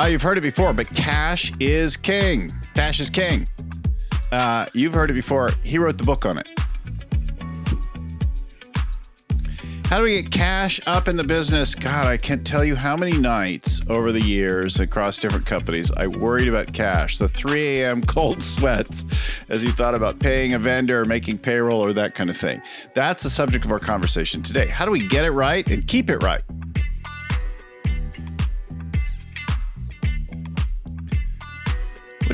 You've heard it before, but cash is king. Cash is king. You've heard it before. He wrote the book on it. How do we get cash up in the business? God, I can't tell you how many nights over the years across different companies I worried about cash. The 3 a.m. cold sweats as you thought about paying a vendor, making payroll, or that kind of thing. That's the subject of our conversation today. How do we get it right and keep it right?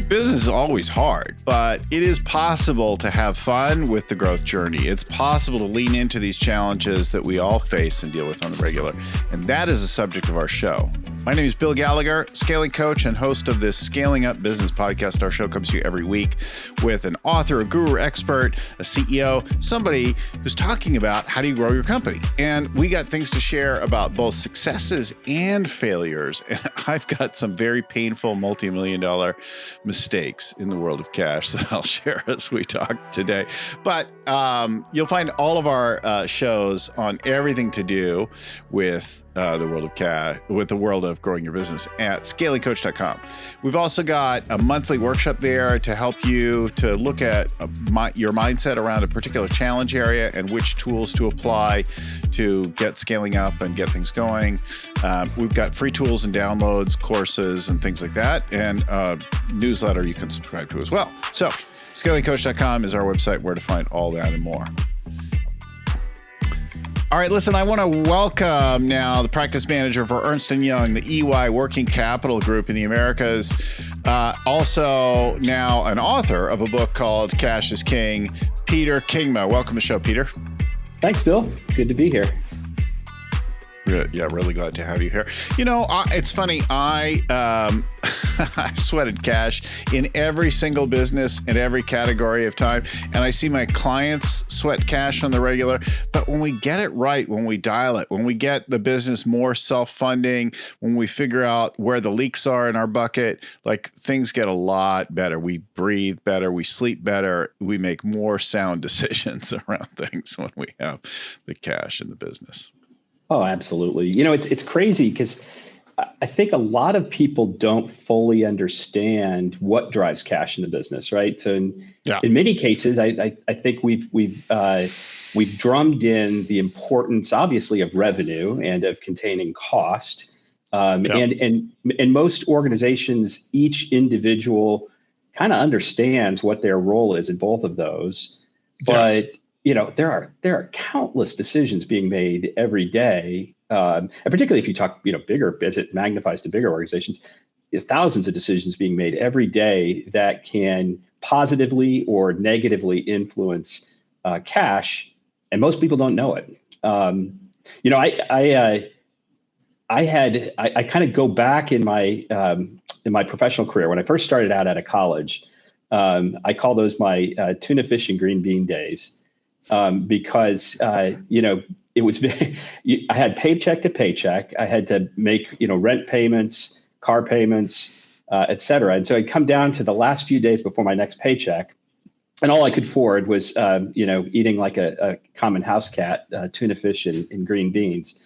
Business is always hard, but it is possible to have fun with the growth journey. It's possible to lean into these challenges that we all face and deal with on the regular. And that is the subject of our show. My name is Bill Gallagher, scaling coach and host of this Scaling Up Business podcast. Our show comes to you every week with an author, a guru, expert, a CEO, somebody who's talking about how do you grow your company. And we got things to share about both successes and failures. And I've got some very painful multi-million-dollar mistakes in the world of cash that I'll share as we talk today. But you'll find all of our shows on everything to do with the world of cash, with the world of growing your business at scalingcoach.com. We've also got a monthly workshop there to help you to look at your mindset around a particular challenge area and which tools to apply to get scaling up and get things going. We've got free tools and downloads, courses, and things like that, and newsletter you can subscribe to as well. So scalingcoach.com is our website where to find all that and more. All right, listen, I want to welcome now the practice manager for Ernst & Young, the EY Working Capital Group in the Americas, also now an author of a book called Cash is King, Peter Kingma. Welcome to the show, Peter. Thanks, Bill. Good to be here. Yeah, really glad to have you here. You know, it's funny. I've sweated cash in every single business in every category of time. And I see my clients sweat cash on the regular. But when we get it right, when we dial it, when we get the business more self-funding, when we figure out where the leaks are in our bucket, like things get a lot better. We breathe better. We sleep better. We make more sound decisions around things when we have the cash in the business. Oh, absolutely. You know, it's crazy because I think a lot of people don't fully understand what drives cash in the business, right? So in many cases, I think we've drummed in the importance, obviously, of revenue and of containing cost. And most organizations, each individual kind of understands what their role is in both of those, but you know, there are countless decisions being made every day, and particularly if you talk, bigger, as it magnifies to bigger organizations, thousands of decisions being made every day that can positively or negatively influence cash, and most people don't know it. I kind of go back in my professional career when I first started out of college. I call those my tuna fish and green bean days. Because it was I had paycheck to paycheck. I had to make rent payments, car payments, et cetera. And so I'd come down to the last few days before my next paycheck, and all I could afford was eating like a common house cat, tuna fish and green beans.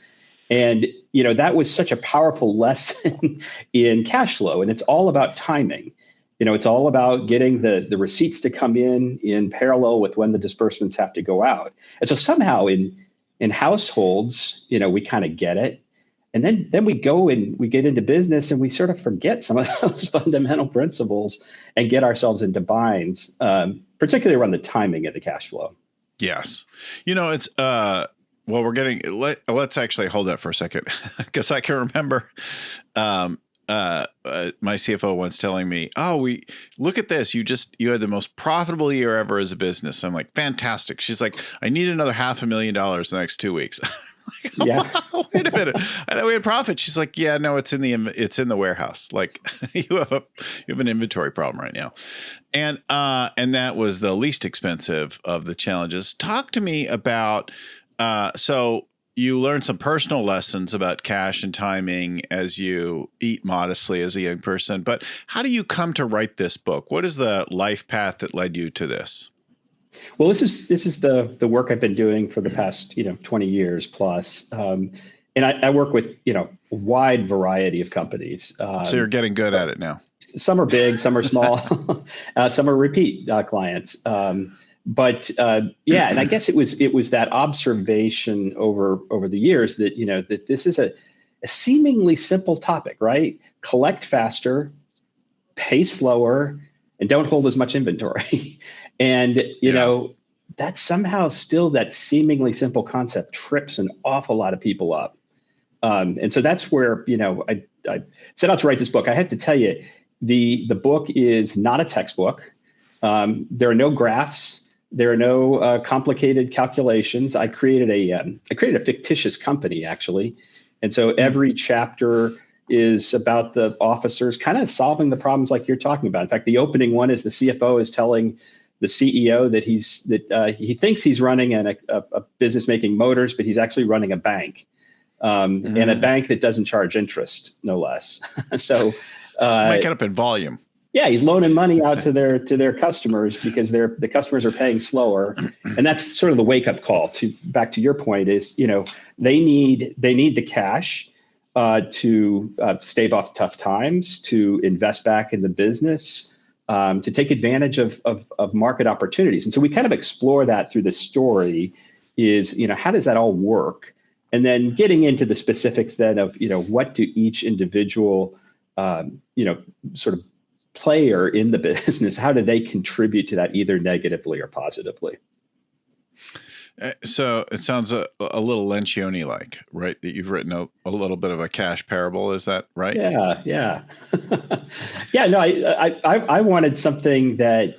And that was such a powerful lesson in cash flow, and it's all about timing. It's all about getting the receipts to come in parallel with when the disbursements have to go out. And so somehow in households, we kind of get it. And then we go and we get into business and we sort of forget some of those fundamental principles and get ourselves into binds, particularly around the timing of the cash flow. Yes. It's let's actually hold that for a second, because I can remember my CFO once telling me, we look at this. You had the most profitable year ever as a business. I'm like, fantastic. She's like, I need another $500,000 the next 2 weeks. I'm like, wow, wait a minute. I thought we had profit. She's like, yeah, no, it's in the warehouse. Like you have an inventory problem right now. And that was the least expensive of the challenges. Talk to me about, so you learned some personal lessons about cash and timing as you eat modestly as a young person, but how do you come to write this book? What is the life path that led you to this? Well, this is the work I've been doing for the past 20 years plus, and I work with, a wide variety of companies. So you're getting good at it now. Some are big, some are small, some are repeat clients. Yeah, and I guess it was that observation over the years that, that this is a seemingly simple topic, right? Collect faster, pay slower, and don't hold as much inventory. And, that's somehow still that seemingly simple concept trips an awful lot of people up. And so that's where, I set out to write this book. I have to tell you, the book is not a textbook. There are no graphs. There are no complicated calculations. I created a fictitious company, actually. And so every chapter is about the officers kind of solving the problems like you're talking about. In fact, the opening one is the CFO is telling the CEO that he thinks he's running a business making motors, but he's actually running a bank, and a bank that doesn't charge interest, no less. So make it up in volume. Yeah, he's loaning money out to their customers because the customers are paying slower, and that's sort of the wake up call. Back to your point is, they need the cash to stave off tough times, to invest back in the business, to take advantage of market opportunities. And so we kind of explore that through the story is, how does that all work? And then getting into the specifics then of, what do each individual, sort of player in the business, how do they contribute to that either negatively or positively? So it sounds a little Lencioni-like, right? That you've written a little bit of a cash parable. Is that right? Yeah. Yeah. Yeah. No, I wanted something that,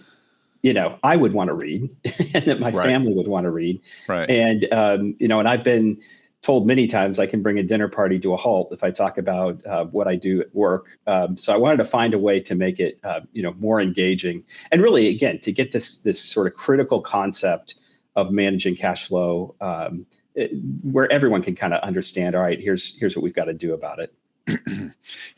I would want to read and that my family would want to read. Right. And, and I've been told many times I can bring a dinner party to a halt if I talk about what I do at work. So I wanted to find a way to make it, more engaging, and really, again, to get this sort of critical concept of managing cash flow, where everyone can kind of understand, all right, here's what we've got to do about it.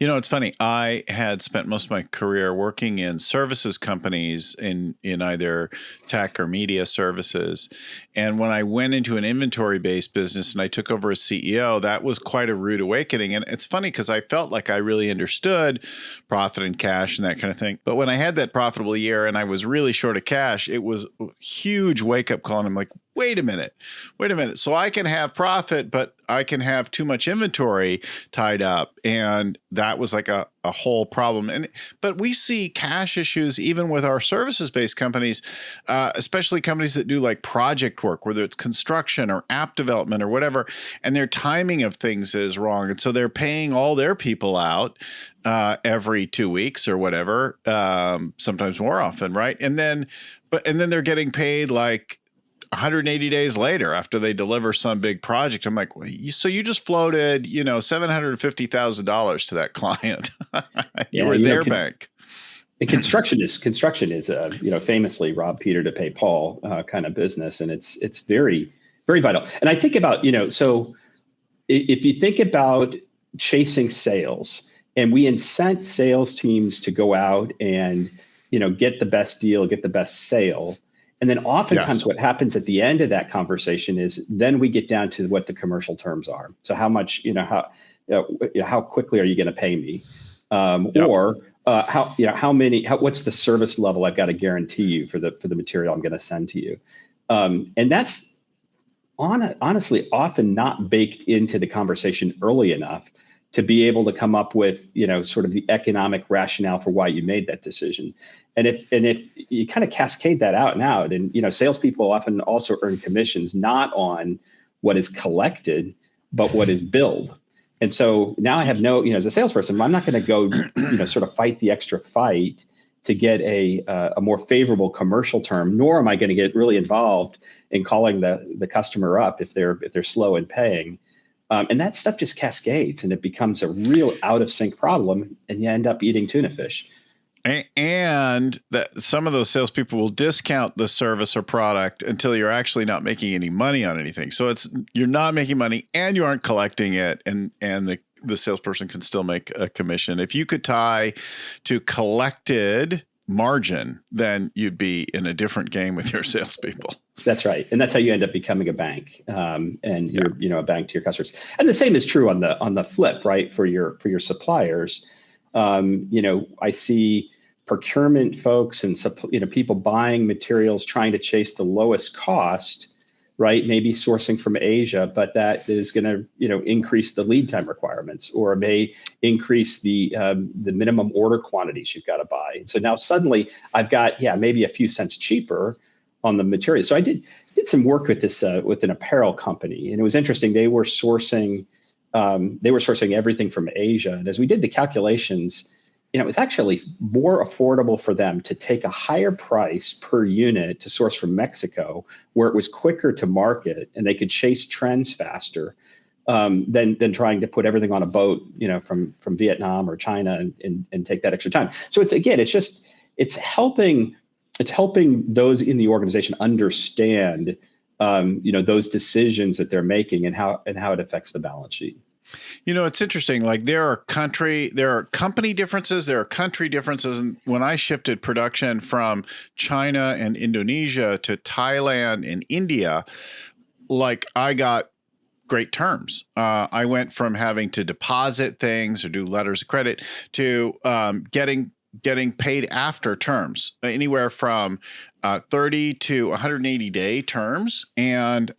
It's funny. I had spent most of my career working in services companies in either tech or media services. And when I went into an inventory-based business and I took over as CEO, that was quite a rude awakening. And it's funny because I felt like I really understood profit and cash and that kind of thing. But when I had that profitable year and I was really short of cash, it was a huge wake-up call. And I'm like, wait a minute. So I can have profit, but I can have too much inventory tied up. And that was like a whole problem. But we see cash issues even with our services-based companies, especially companies that do like project work, whether it's construction or app development or whatever, and their timing of things is wrong. And so they're paying all their people out every 2 weeks or whatever, sometimes more often, right? And then they're getting paid like 180 days later after they deliver some big project. I'm like, so you just floated, $750,000 to that client. You were their bank. And construction is famously rob Peter to pay Paul kind of business, and it's very, very vital. And I think about so if you think about chasing sales, and we incent sales teams to go out and get the best deal, get the best sale. And then oftentimes what happens at the end of that conversation is then we get down to what the commercial terms are. So how much, how quickly are you going to pay me? Or what's the service level I've got to guarantee you for the material I'm going to send to you? And that's honestly often not baked into the conversation early enough to be able to come up with, sort of the economic rationale for why you made that decision. And if you kind of cascade that out and out, and, salespeople often also earn commissions, not on what is collected, but what is billed. And so now I have as a salesperson, I'm not going to go, sort of fight the extra fight to get a more favorable commercial term, nor am I going to get really involved in calling the customer up if they're slow in paying. And that stuff just cascades, and it becomes a real out of sync problem, and you end up eating tuna fish. And that some of those salespeople will discount the service or product until you're actually not making any money on anything. So you're not making money and you aren't collecting it, and the salesperson can still make a commission. If you could tie to collected margin, then you'd be in a different game with your salespeople. That's right, and that's how you end up becoming a bank, and Yeah. you're a bank to your customers. And the same is true on the flip, right? For your suppliers, I see procurement folks and people buying materials trying to chase the lowest cost, right? Maybe sourcing from Asia, but that is going to increase the lead time requirements, or may increase the minimum order quantities you've got to buy. And so now suddenly I've got maybe a few cents cheaper on the material. So I did some work with this with an apparel company, and it was interesting. They were sourcing everything from Asia, and as we did the calculations, it was actually more affordable for them to take a higher price per unit to source from Mexico, where it was quicker to market and they could chase trends faster, than trying to put everything on a boat, from Vietnam or China, and take that extra time. So it's helping those in the organization understand, those decisions that they're making, and how it affects the balance sheet. It's interesting. Like there are company differences, there are country differences. And when I shifted production from China and Indonesia to Thailand and India, like I got great terms. I went from having to deposit things or do letters of credit to getting paid after terms, anywhere from 30 to 180 day terms. And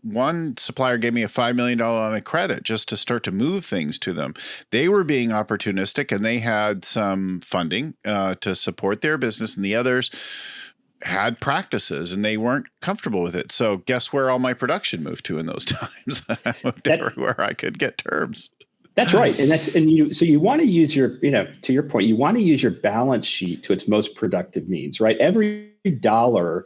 one supplier gave me a $5 million line of credit just to start to move things to them. They were being opportunistic, and they had some funding to support their business, and the others had practices and they weren't comfortable with it. So guess where all my production moved to in those times? I moved everywhere I could get terms. That's right. So you want to use to your point, you want to use your balance sheet to its most productive means, right? Every dollar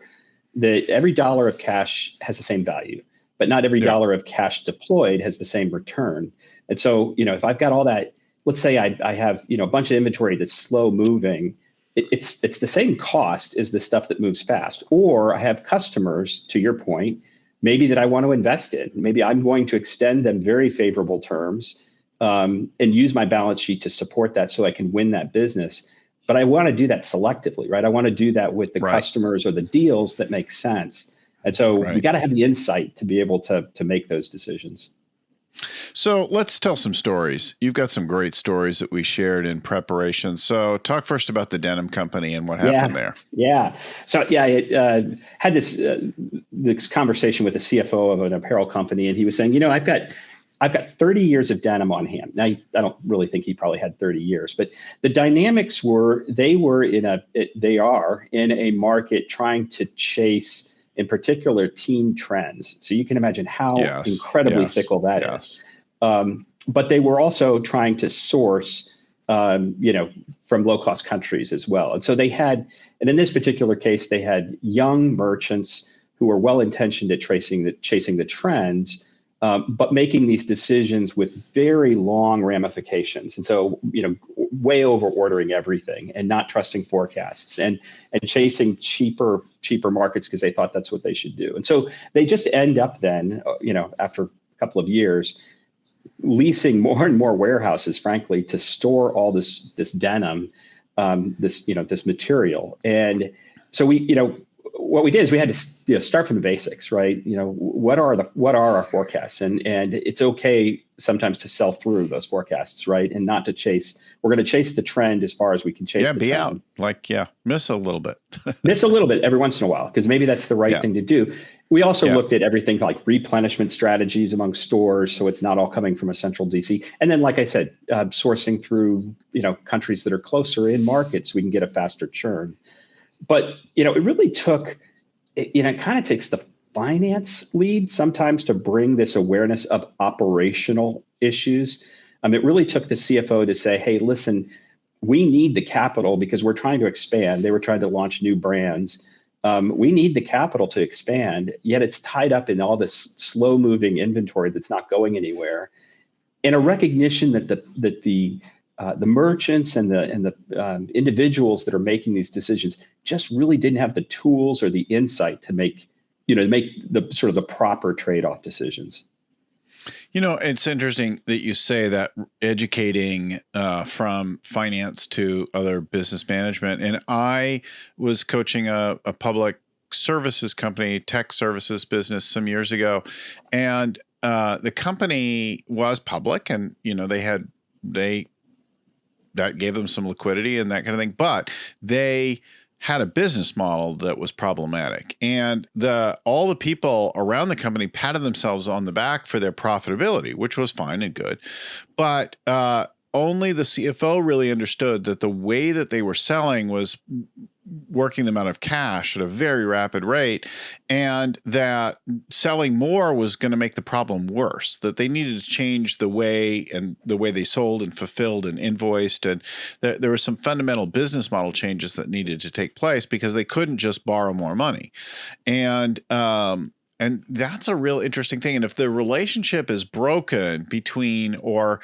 of cash has the same value, but not every dollar of cash deployed has the same return. And so, if I've got all that, let's say I have, a bunch of inventory that's slow moving, it's the same cost as the stuff that moves fast. Or I have customers, to your point, maybe that I want to invest in. Maybe I'm going to extend them very favorable terms, and use my balance sheet to support that so I can win that business. But I want to do that selectively, right? I want to do that with the customers or the deals that make sense. And so we got to have the insight to be able to make those decisions. So let's tell some stories. You've got some great stories that we shared in preparation. So talk first about the denim company and what happened there. Yeah. So I had this conversation with the CFO of an apparel company, and he was saying, I've got 30 years of denim on hand. Now, I don't really think he probably had 30 years, but the dynamics they are in a market trying to chase, in particular, teen trends. So you can imagine how incredibly fickle that is. But they were also trying to source, from low-cost countries as well. And so and in this particular case, they had young merchants who were well-intentioned at chasing the trends, but making these decisions with very long ramifications. And so, way over ordering everything and not trusting forecasts, and chasing cheaper markets because they thought that's what they should do. And so they just end up then, after a couple of years, leasing more and more warehouses, frankly, to store all this denim, this material. And so what we did is we had to start from the basics, right? What are our forecasts, and it's okay sometimes to sell through those forecasts, right? And not to chase. We're going to chase the trend as far as we can chase. Yeah, be out. Miss a little bit. Miss a little bit every once in a while, because maybe that's the right thing to do. We also looked at everything like replenishment strategies among stores, so it's not all coming from a central DC. And then, like I said, sourcing through countries that are closer in markets, so we can get a faster churn. But it really took, it kind of takes the finance lead sometimes to bring this awareness of operational issues. It really took the CFO to say, hey, listen, we need the capital because we're trying to expand. They were trying to launch new brands. We need the capital to expand, yet it's tied up in all this slow moving inventory that's not going anywhere. And a recognition that the merchants and the individuals that are making these decisions just really didn't have the tools or the insight to make the sort of the proper trade-off decisions. It's interesting that you say that, educating from finance to other business management. And I was coaching a public services company, tech services business some years ago, and the company was public, and that gave them some liquidity and that kind of thing, but they had a business model that was problematic, and all the people around the company patted themselves on the back for their profitability, which was fine and good, but only the CFO really understood that the way that they were selling was working them out of cash at a very rapid rate, and that selling more was going to make the problem worse, that they needed to change the way they sold and fulfilled and invoiced. And there were some fundamental business model changes that needed to take place because they couldn't just borrow more money. And that's a real interesting thing. And if the relationship is broken between or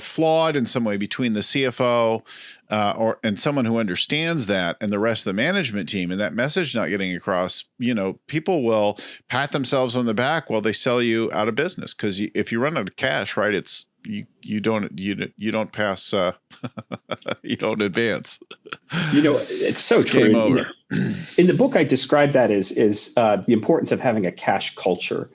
flawed in some way between the CFO and someone who understands that and the rest of the management team, and that message not getting across, people will pat themselves on the back while they sell you out of business. Because if you run out of cash, right, it's you don't pass, you don't advance. It's so it's true. Game over. In the book, I describe that as the importance of having a cash culture,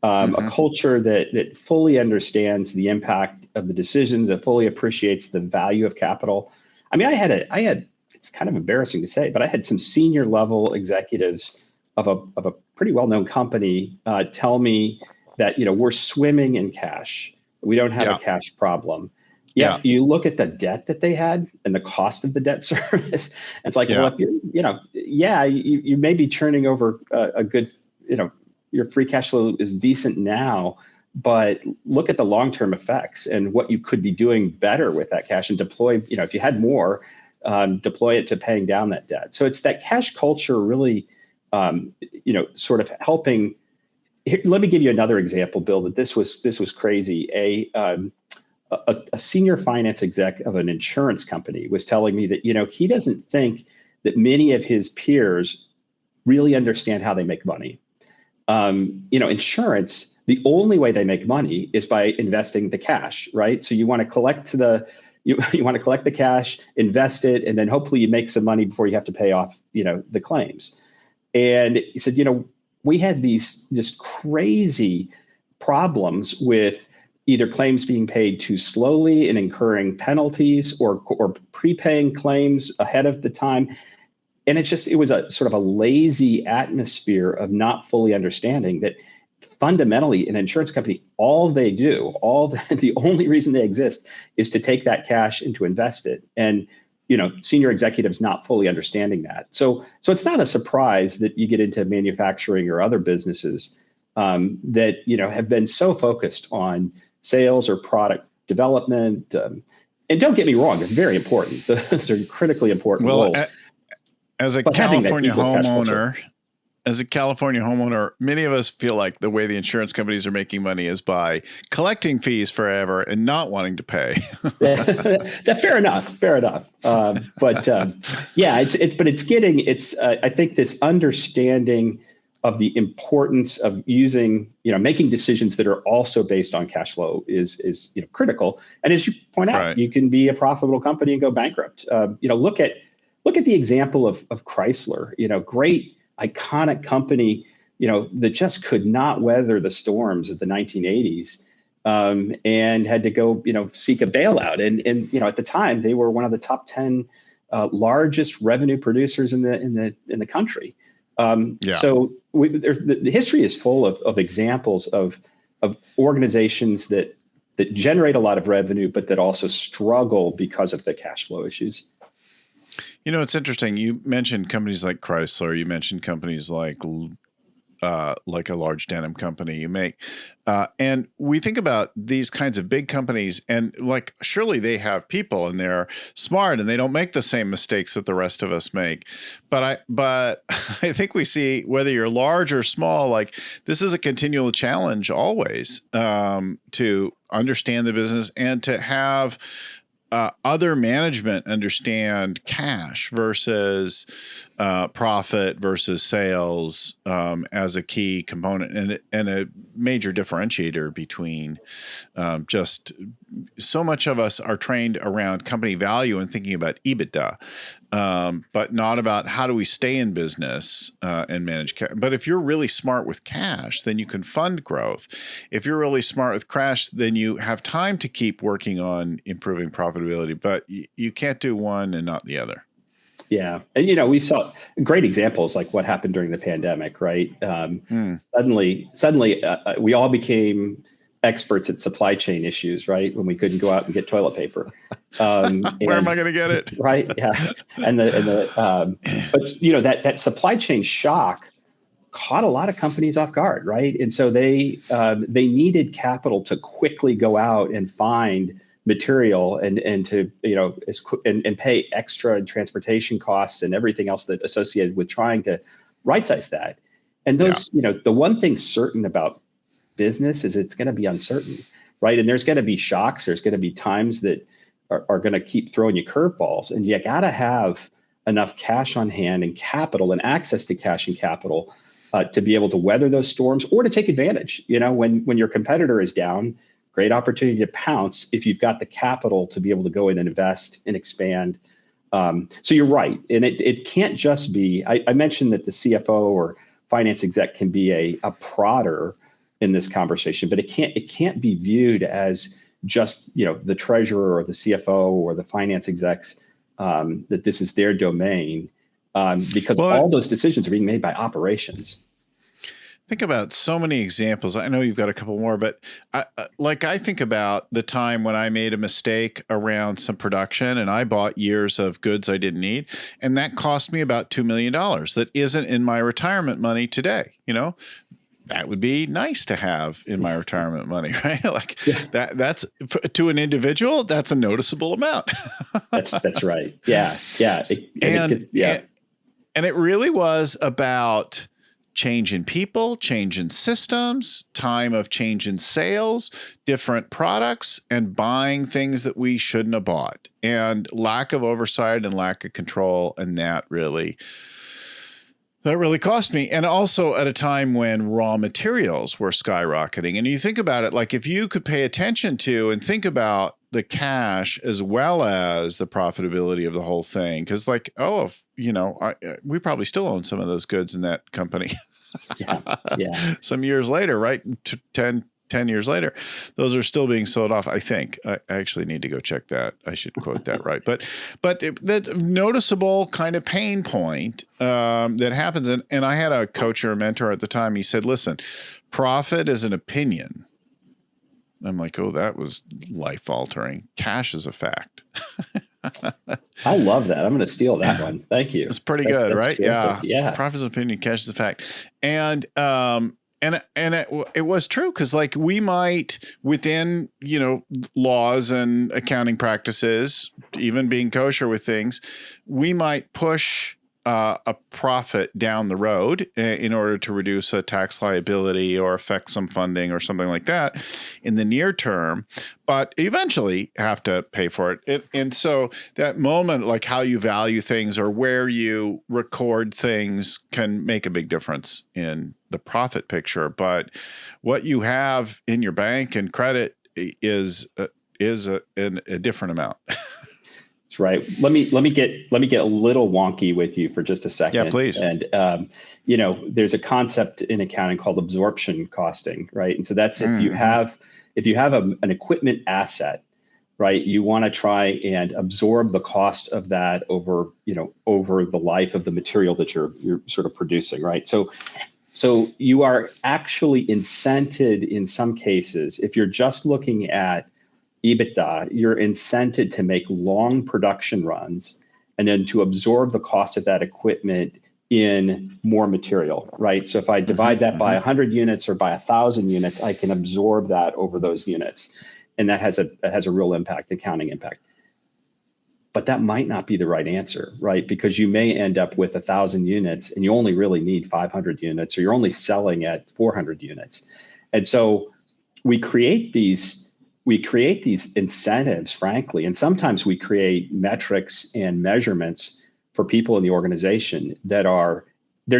a culture that fully understands the impact of the decisions, that fully appreciates the value of capital. I mean, I had it's kind of embarrassing to say, but I had some senior level executives of a pretty well-known company tell me that we're swimming in cash. We don't have a cash problem. Yeah, you look at the debt that they had and the cost of the debt service. It's like, well, if you may be churning over a good, your free cash flow is decent now, but look at the long-term effects and what you could be doing better with that cash and deploy. If you had more, deploy it to paying down that debt. So it's that cash culture really, sort of helping. Here, let me give you another example, Bill. That this was crazy. A senior finance exec of an insurance company was telling me that he doesn't think that many of his peers really understand how they make money. Insurance, the only way they make money is by investing the cash, right? So you want to collect you want to collect the cash, invest it, and then hopefully you make some money before you have to pay off the claims. And he said, we had these just crazy problems with either claims being paid too slowly and incurring penalties or prepaying claims ahead of the time. And it was a sort of a lazy atmosphere of not fully understanding that fundamentally an insurance company, all they do, the only reason they exist is to take that cash and to invest it. And senior executives not fully understanding that. So it's not a surprise that you get into manufacturing or other businesses that have been so focused on sales or product development. And don't get me wrong, they're very important. Those are critically important roles. As a California homeowner, many of us feel like the way the insurance companies are making money is by collecting fees forever and not wanting to pay. Fair enough. I think this understanding of the importance of using, making decisions that are also based on cash flow is critical. And as you point out, you can be a profitable company and go bankrupt. Look at the example of Chrysler. Great iconic company, that just could not weather the storms of the 1980s, and had to go, seek a bailout. And at the time they were one of the top 10 largest revenue producers in the country. So the history is full of examples of organizations that generate a lot of revenue, but that also struggle because of the cash flow issues. It's interesting. You mentioned companies like Chrysler. You mentioned companies like a large denim company you make. And we think about these kinds of big companies and surely they have people and they're smart and they don't make the same mistakes that the rest of us make. But I think we see whether you're large or small, this is a continual challenge always to understand the business and to have other management understand cash versus profit versus sales as a key component and a major differentiator between just so much of us are trained around company value and thinking about EBITDA. but not about how do we stay in business and manage cash. But if you're really smart with cash, then you can fund growth. If you're really smart with cash, then you have time to keep working on improving profitability, but you can't do one and not the other. Yeah. And, we saw great examples like what happened during the pandemic, right? Suddenly, we all became experts at supply chain issues, right? When we couldn't go out and get toilet paper. Where am I going to get it? Right. Yeah. But that supply chain shock caught a lot of companies off guard, right? And so they needed capital to quickly go out and find material and to and pay extra transportation costs and everything else that associated with trying to right size that. And those, the one thing certain about business is it's going to be uncertain, right? And there's going to be shocks. There's going to be times that are going to keep throwing you curveballs, and you got to have enough cash on hand and capital and access to cash and capital to be able to weather those storms or to take advantage. When your competitor is down, great opportunity to pounce if you've got the capital to be able to go in and invest and expand. So you're right. And it can't just be, I mentioned that the CFO or finance exec can be a prodder in this conversation, but it can't be viewed as just, the treasurer or the CFO or the finance execs, that this is their domain, because all those decisions are being made by operations. Think about so many examples. I know you've got a couple more, but I think about the time when I made a mistake around some production and I bought years of goods I didn't need. And that cost me about $2 million. That isn't in my retirement money today. That would be nice to have in my retirement money, right? That's to an individual, that's a noticeable amount. That's right. Yeah. Yeah. And it really was about change in people, change in systems, time of change in sales, different products, and buying things that we shouldn't have bought, and lack of oversight and lack of control. And that really cost me. And also at a time when raw materials were skyrocketing. And you think about it, like if you could pay attention to and think about the cash as well as the profitability of the whole thing. Because we probably still own some of those goods in that company. Yeah. Some years later, right? 10 years later, those are still being sold off. I think I actually need to go check that. I should quote that right. But that noticeable kind of pain point that happens. And I had a coach or a mentor at the time. He said, listen, profit is an opinion. I'm like, oh, that was life altering. Cash is a fact. I love that. I'm going to steal that one. Thank you. It's pretty good, right? Terrific. Yeah. Profit is an opinion. Cash is a fact. And it was true because we might within, laws and accounting practices, even being kosher with things, we might push a profit down the road in order to reduce a tax liability or affect some funding or something like that in the near term, but eventually have to pay for it. And so that moment, like how you value things or where you record things, can make a big difference in the profit picture. But what you have in your bank and credit is a different amount. That's right. Let me get a little wonky with you for just a second. Yeah, please. And there's a concept in accounting called absorption costing, right? And so that's if you have an equipment asset, right? You want to try and absorb the cost of that over the life of the material that you're sort of producing, right? So you are actually incented in some cases, if you're just looking at EBITDA, you're incented to make long production runs and then to absorb the cost of that equipment in more material, right? So if I divide that by 100 units or by 1,000 units, I can absorb that over those units. And that has a real impact, accounting impact. But that might not be the right answer, right? Because you may end up with 1,000 units and you only really need 500 units, or you're only selling at 400 units. And so we create these incentives, frankly, and sometimes we create metrics and measurements for people in the organization they're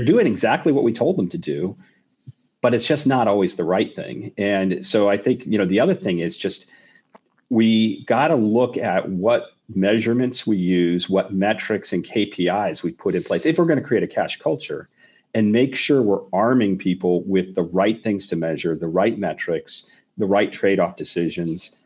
doing exactly what we told them to do, but it's just not always the right thing. And so I think, the other thing is just we got to look at what measurements we use, what metrics and KPIs we put in place if we're going to create a cash culture, and make sure we're arming people with the right things to measure, the right metrics, the right trade-off decisions.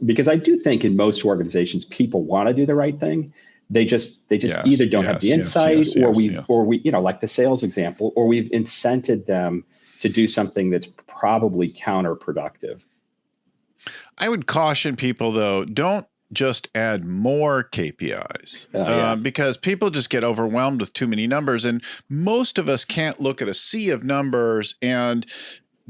Because I do think in most organizations, people want to do the right thing. They just either don't have the insight, or we, like the sales example, or we've incented them to do something that's probably counterproductive. I would caution people, though, don't just add more KPIs because people just get overwhelmed with too many numbers. And most of us can't look at a sea of numbers and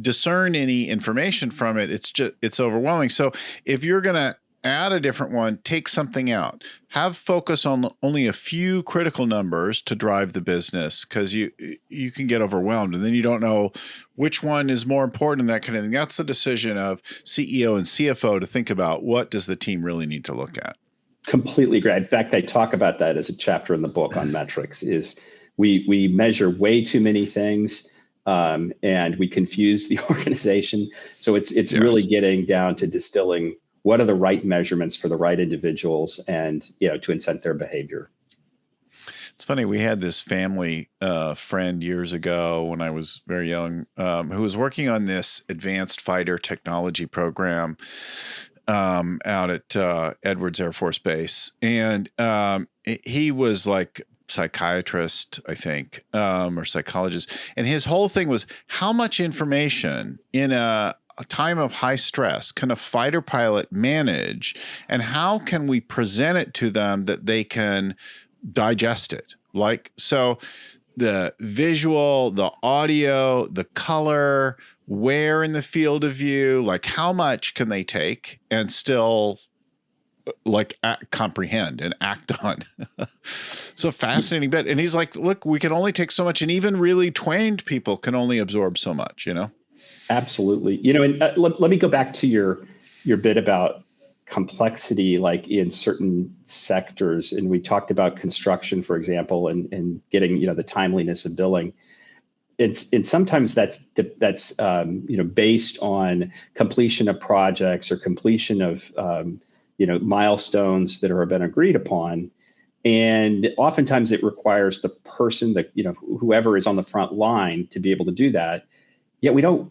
discern any information from it. It's overwhelming. So if you're going to add a different one, take something out, have focus on only a few critical numbers to drive the business, because you can get overwhelmed and then you don't know which one is more important and that kind of thing. That's the decision of CEO and CFO to think about, what does the team really need to look at? Completely agree. In fact, I talk about that as a chapter in the book on metrics. Is we measure way too many things. And we confuse the organization. So it's really getting down to distilling what are the right measurements for the right individuals and, to incent their behavior. It's funny. We had this family friend years ago when I was very young who was working on this advanced fighter technology program out at Edwards Air Force Base. And he was like psychiatrist, I think, or psychologist. And his whole thing was, how much information in a time of high stress can a fighter pilot manage, and how can we present it to them that they can digest it? Like, so the visual, the audio, the color, where in the field of view, like how much can they take and still comprehend and act on. So fascinating bit. And he's like, look, we can only take so much, and even really trained people can only absorb so much, Absolutely. And let me go back to your bit about complexity, like in certain sectors. And we talked about construction, for example, and getting, the timeliness of billing. And sometimes that's based on completion of projects or completion of, milestones that have been agreed upon. And oftentimes it requires the person that, whoever is on the front line to be able to do that. Yet we don't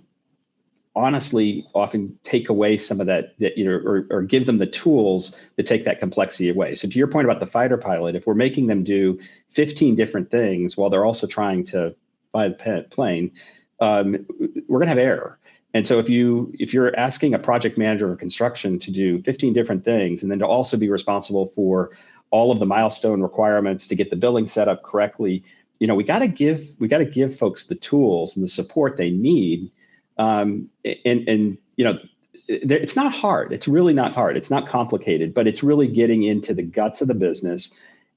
honestly often take away some of that, or give them the tools to take that complexity away. So to your point about the fighter pilot, if we're making them do 15 different things while they're also trying to fly the plane, we're going to have error. And so if you're asking a project manager or construction to do 15 different things, and then to also be responsible for all of the milestone requirements to get the billing set up correctly, we got to give folks the tools and the support they need. It's not hard. It's really not hard. It's not complicated, but it's really getting into the guts of the business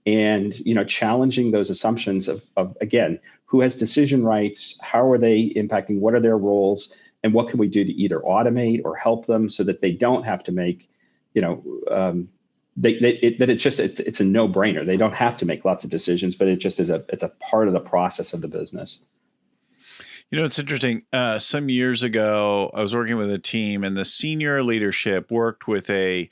and, challenging those assumptions of again, who has decision rights, how are they impacting, what are their roles, and what can we do to either automate or help them so that they don't have to make, it's a no-brainer. They don't have to make lots of decisions, but it just it's a part of the process of the business. It's interesting. Some years ago, I was working with a team, and the senior leadership worked with a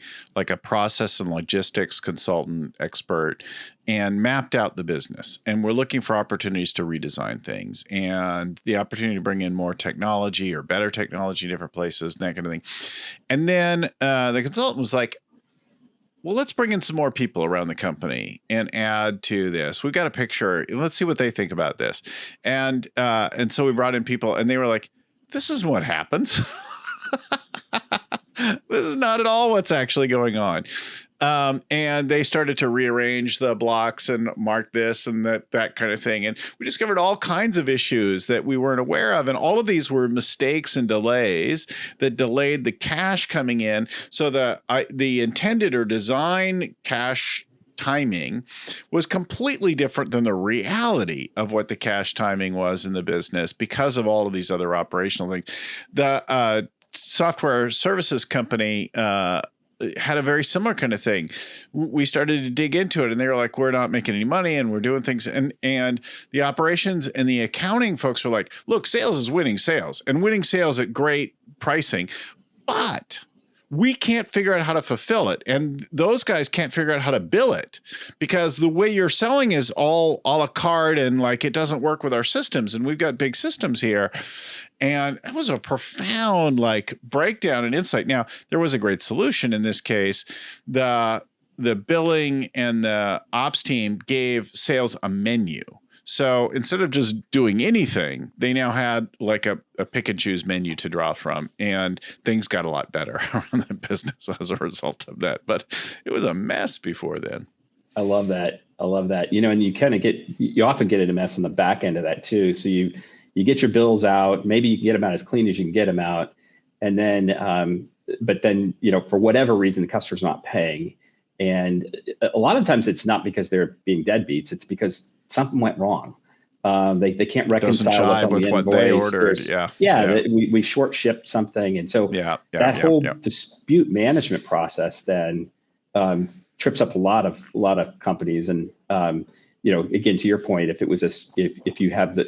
process and logistics consultant expert and mapped out the business. And we're looking for opportunities to redesign things and the opportunity to bring in more technology or better technology in different places and that kind of thing. And then the consultant was like, well, let's bring in some more people around the company and add to this. We've got a picture. Let's see what they think about this. And so we brought in people, and they were like, this is what happens. This is not at all what's actually going on. And they started to rearrange the blocks and mark this and that kind of thing. And we discovered all kinds of issues that we weren't aware of. And all of these were mistakes and delays that delayed the cash coming in. So the intended or design cash timing was completely different than the reality of what the cash timing was in the business because of all of these other operational things. The software services company had a very similar kind of thing. We started to dig into it, and they were like, we're not making any money and we're doing things. And the operations and the accounting folks were like, look, sales is winning sales and winning sales at great pricing, but we can't figure out how to fulfill it. And those guys can't figure out how to bill it because the way you're selling is all a la carte and like it doesn't work with our systems. And we've got big systems here. And it was a profound like breakdown and insight. Now, there was a great solution in this case. The billing and the ops team gave sales a menu. So instead of just doing anything, they now had like a pick and choose menu to draw from, and things got a lot better around the business as a result of that. But it was a mess before then. I love that. And you often get in a mess on the back end of that too. So you get your bills out, maybe you get them out as clean as you can get them out. And then, but then, for whatever reason, the customer's not paying. And a lot of times it's not because they're being deadbeats. It's because something went wrong. They can't reconcile what's on with the what invoice. they ordered. We short shipped something. And so that whole dispute management process then trips up a lot of companies. And, again, to your point, if it was if you have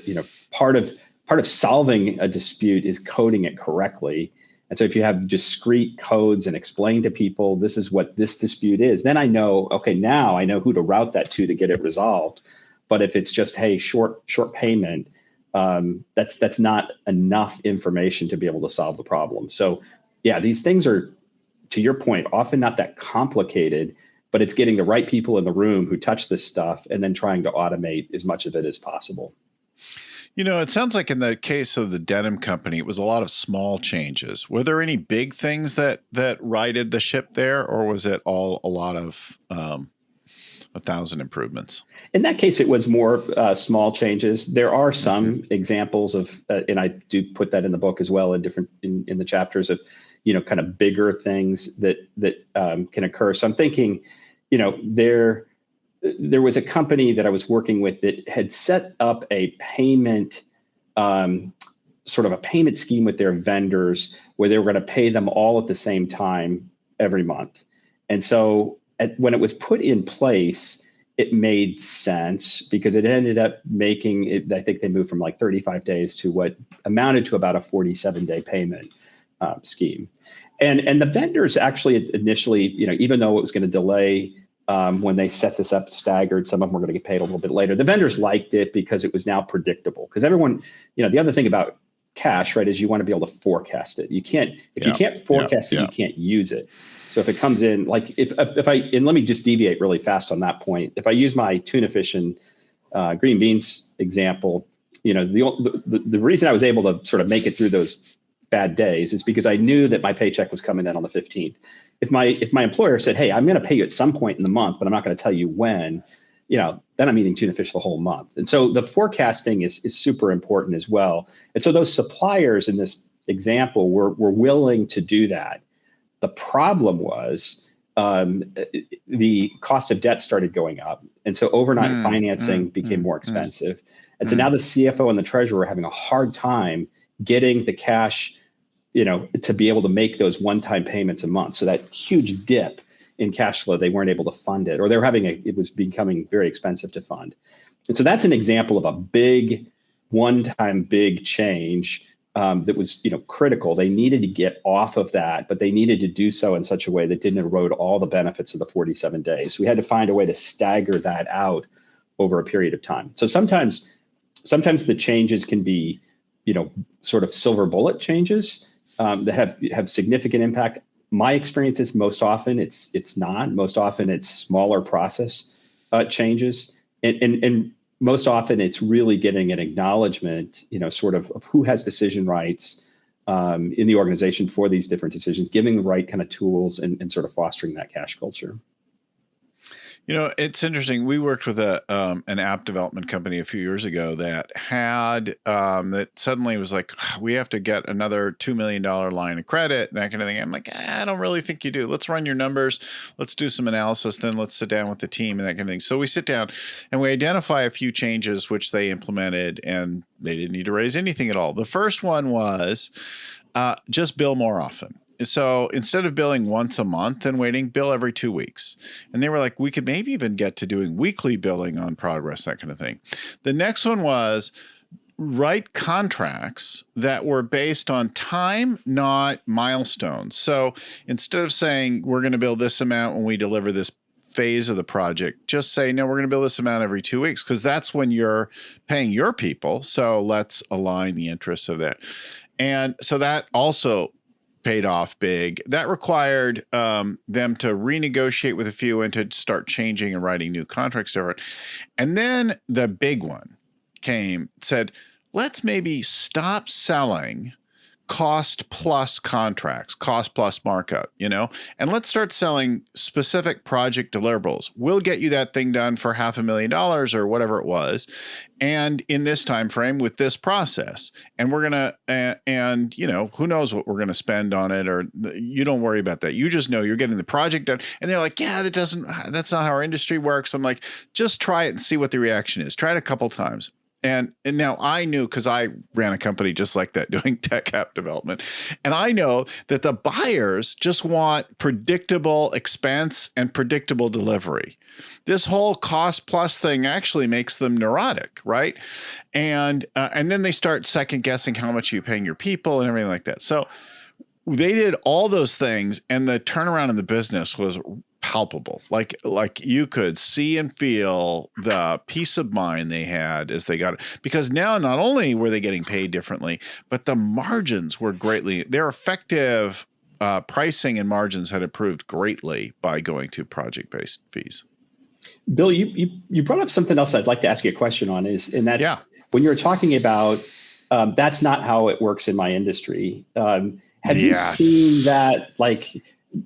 part of solving a dispute is coding it correctly. And so if you have discrete codes and explain to people, this is what this dispute is, then I know, okay, now I know who to route that to get it resolved. But if it's just, hey, short payment, that's not enough information to be able to solve the problem. So yeah, these things are, to your point, often not that complicated, but it's getting the right people in the room who touch this stuff and then trying to automate as much of it as possible. It sounds like in the case of the denim company, it was a lot of small changes. Were there any big things that righted the ship there, or was it all a lot of 1,000 improvements? In that case, it was more small changes. There are some examples of, and I do put that in the book as well, in the chapters of, kind of bigger things that can occur. So I'm thinking, there was a company that I was working with that had set up a payment, sort of a payment scheme with their vendors where they were going to pay them all at the same time every month. And so when it was put in place, it made sense because it ended up making it, I think they moved from like 35 days to what amounted to about a 47-day payment scheme. And the vendors actually initially, even though it was going to delay when they set this up staggered, some of them were going to get paid a little bit later. The vendors liked it because it was now predictable. Because everyone, the other thing about cash, right, is you want to be able to forecast it. You can't, if you can't forecast it, you can't use it. So if it comes in, like if I, and let me just deviate really fast on that point. If I use my tuna fish and green beans example, the reason I was able to sort of make it through those bad days is because I knew that my paycheck was coming in on the 15th. If my employer said, hey, I'm going to pay you at some point in the month, but I'm not going to tell you when, then I'm eating tuna fish the whole month. And so the forecasting is super important as well. And so those suppliers in this example were willing to do that. The problem was the cost of debt started going up. And so overnight financing became more expensive. And so now the CFO and the treasurer are having a hard time getting the cash, to be able to make those one-time payments a month. So that huge dip in cash flow, they weren't able to fund it, or it was becoming very expensive to fund. And so that's an example of a big one-time big change that was, critical. They needed to get off of that, but they needed to do so in such a way that didn't erode all the benefits of the 47 days. So we had to find a way to stagger that out over a period of time. So sometimes the changes can be, sort of silver bullet changes that have significant impact. My experience is most often it's not. Most often it's smaller process changes, and most often it's really getting an acknowledgement, sort of who has decision rights in the organization for these different decisions, giving the right kind of tools and sort of fostering that cash culture. It's interesting. We worked with an app development company a few years ago that had that suddenly was like, we have to get another $2 million line of credit, that kind of thing. I'm like, I don't really think you do. Let's run your numbers. Let's do some analysis. Then let's sit down with the team and that kind of thing. So we sit down and we identify a few changes which they implemented, and they didn't need to raise anything at all. The first one was just bill more often. So instead of billing once a month and waiting, bill every 2 weeks. And they were like, we could maybe even get to doing weekly billing on progress, that kind of thing. The next one was write contracts that were based on time, not milestones. So instead of saying we're going to bill this amount when we deliver this phase of the project, just say, no, we're going to bill this amount every 2 weeks, because that's when you're paying your people. So let's align the interests of that. And so that also paid off big. That required them to renegotiate with a few and to start changing and writing new contracts over it. And then the big one said, let's maybe stop selling cost plus contracts, cost plus markup, and let's start selling specific project deliverables. We'll get you that thing done for $500,000 or whatever it was, and in this time frame with this process. And we're gonna, and who knows what we're gonna spend on it, or you don't worry about that. You just know you're getting the project done. And they're like, yeah, that's not how our industry works. I'm like, just try it and see what the reaction is. Try it a couple times. And now I knew, because I ran a company just like that doing tech app development. And I know that the buyers just want predictable expense and predictable delivery. This whole cost plus thing actually makes them neurotic, right? And then they start second guessing how much you're paying your people and everything like that. So they did all those things, and the turnaround in the business was palpable. Like you could see and feel the peace of mind they had as they got it, because now not only were they getting paid differently, but the margins were their effective pricing and margins had improved greatly by going to project-based fees. Bill, you brought up something else I'd like to ask you a question on, when you're talking about that's not how it works in my industry. Have you seen that, like,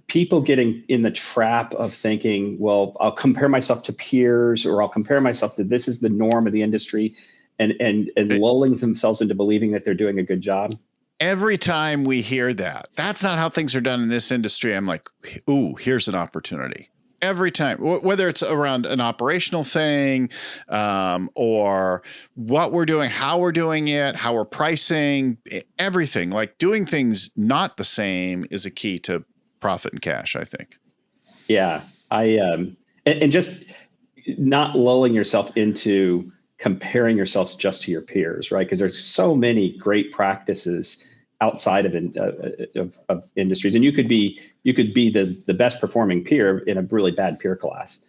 people getting in the trap of thinking, well, I'll compare myself to peers, or I'll compare myself to this is the norm of the industry, and lulling themselves into believing that they're doing a good job? Every time we hear that's not how things are done in this industry, I'm like, ooh, here's an opportunity. Every time, whether it's around an operational thing or what we're doing, how we're doing it, how we're pricing, everything, like doing things not the same is a key to profit and cash, I think. Yeah, and just not lulling yourself into comparing yourselves just to your peers, right? Because there's so many great practices outside of industries, and you could be the best performing peer in a really bad peer class.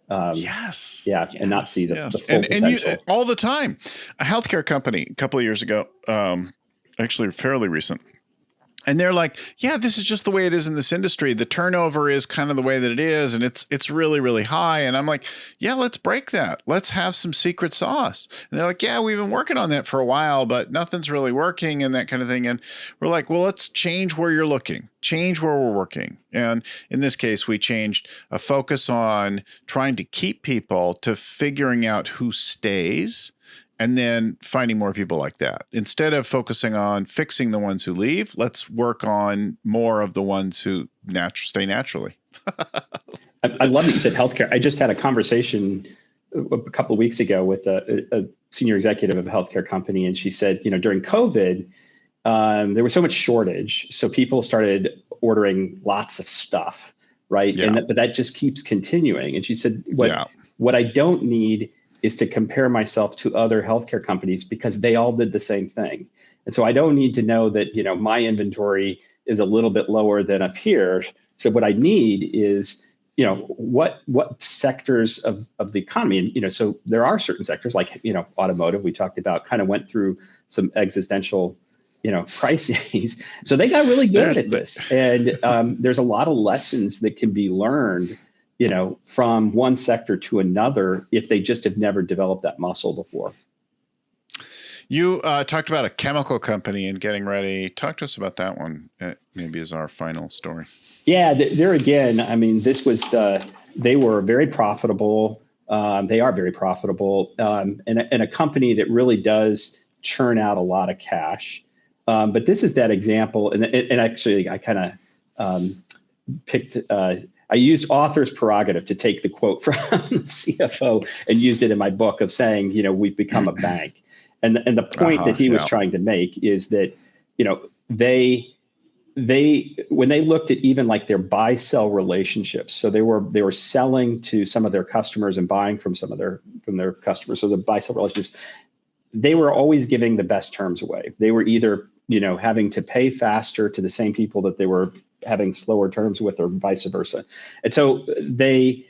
And not see the full potential. And all the time. A healthcare company a couple of years ago, actually fairly recent, and they're like, yeah, this is just the way it is in this industry. The turnover is kind of the way that it is, and it's really, really high. And I'm like, yeah, let's break that. Let's have some secret sauce. And they're like, yeah, we've been working on that for a while, but nothing's really working and that kind of thing. And we're like, well, let's change where you're looking, change where we're working. And in this case, we changed a focus on trying to keep people to figuring out who stays, and then finding more people like that. Instead of focusing on fixing the ones who leave, let's work on more of the ones who stay naturally. I love that you said healthcare. I just had a conversation a couple of weeks ago with a senior executive of a healthcare company, and she said, during COVID, there was so much shortage, so people started ordering lots of stuff, right? Yeah. But that just keeps continuing. And she said, what I don't need is to compare myself to other healthcare companies, because they all did the same thing. And so I don't need to know that, my inventory is a little bit lower than a peer. So what I need is, what sectors of the economy, and, so there are certain sectors like, automotive, we talked about, kind of went through some existential, crises. So they got really good at this. And there's a lot of lessons that can be learned, from one sector to another, if they just have never developed that muscle before. You talked about a chemical company and getting ready. Talk to us about that one, maybe as our final story. Yeah, there again, I mean, they were very profitable. They are very profitable, and a company that really does churn out a lot of cash. But this is that example. And actually, I kind of picked... I used author's prerogative to take the quote from the CFO and used it in my book of saying, we've become a bank. And the point that he was trying to make is that, they when they looked at even like their buy sell relationships, so they were selling to some of their customers and buying from some of their customers. So the buy sell relationships, they were always giving the best terms away. They were either, having to pay faster to the same people that they were having slower terms with, or vice versa. And so they,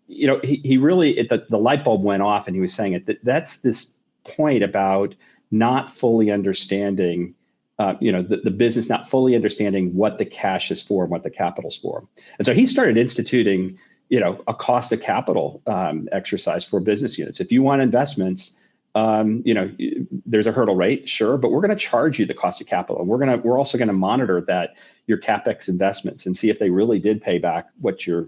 he really, the light bulb went off, and he was saying that's this point about not fully understanding, the business, not fully understanding what the cash is for and what the capital's for. And so he started instituting, a cost of capital exercise for business units. If you want investments, there's a hurdle rate, sure, but we're going to charge you the cost of capital. And we're also going to monitor that your CapEx investments and see if they really did pay back what your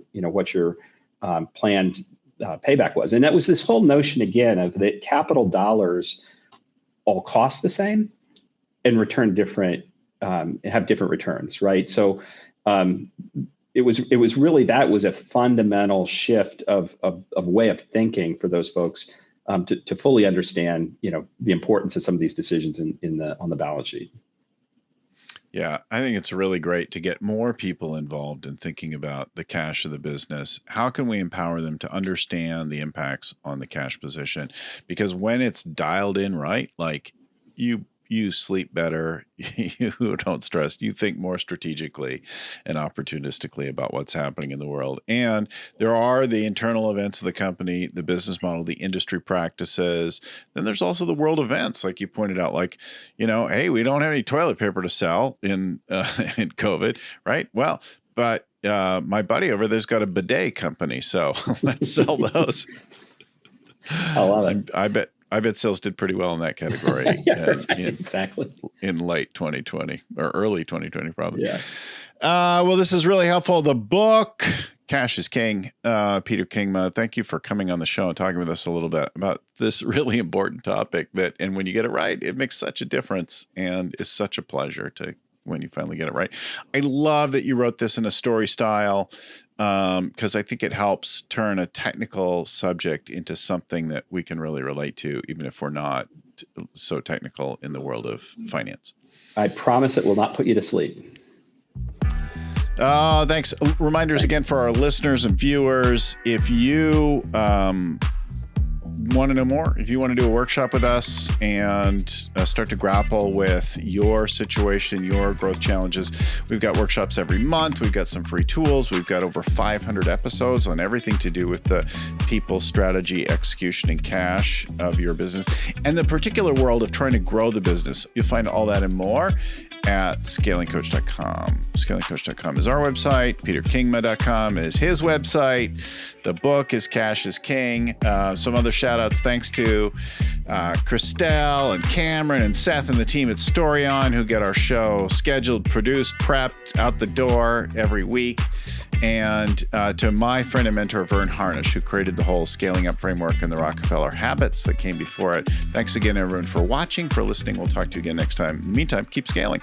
planned payback was. And that was this whole notion again of that capital dollars all cost the same and return different, have different returns, right? So it was really, that was a fundamental shift of way of thinking for those folks. To fully understand, the importance of some of these decisions on the balance sheet. Yeah, I think it's really great to get more people involved in thinking about the cash of the business. How can we empower them to understand the impacts on the cash position? Because when it's dialed in right, like you sleep better, you don't stress, you think more strategically and opportunistically about what's happening in the world. And there are the internal events of the company, the business model, the industry practices. Then there's also the world events, like you pointed out, like, hey, we don't have any toilet paper to sell in COVID, right? Well, but my buddy over there's got a bidet company, so let's sell those. I love it. I bet sales did pretty well in that category. Exactly. In late 2020 or early 2020, probably. Yeah. Well, this is really helpful. The book, Cash is King, Peter Kingma. Thank you for coming on the show and talking with us a little bit about this really important topic and when you get it right, it makes such a difference and is such a pleasure when you finally get it right. I love that you wrote this in a story style, because I think it helps turn a technical subject into something that we can really relate to, even if we're not so technical in the world of finance. I promise it will not put you to sleep. Thanks. Reminders again for our listeners and viewers. If you want to know more, if you want to do a workshop with us and start to grapple with your situation, your growth challenges, we've got workshops every month. We've got some free tools. We've got over 500 episodes on everything to do with the people, strategy, execution, and cash of your business and the particular world of trying to grow the business. You'll find all that and more at scalingcoach.com. Scalingcoach.com is our website. PeterKingma.com is his website. The book is Cash is King. Some other shout outs. Thanks to Christelle and Cameron and Seth and the team at Storyon, who get our show scheduled, produced, prepped, out the door every week. And to my friend and mentor, Vern Harnish, who created the whole scaling up framework and the Rockefeller habits that came before it. Thanks again, everyone, for watching, for listening. We'll talk to you again next time. In the meantime, keep scaling.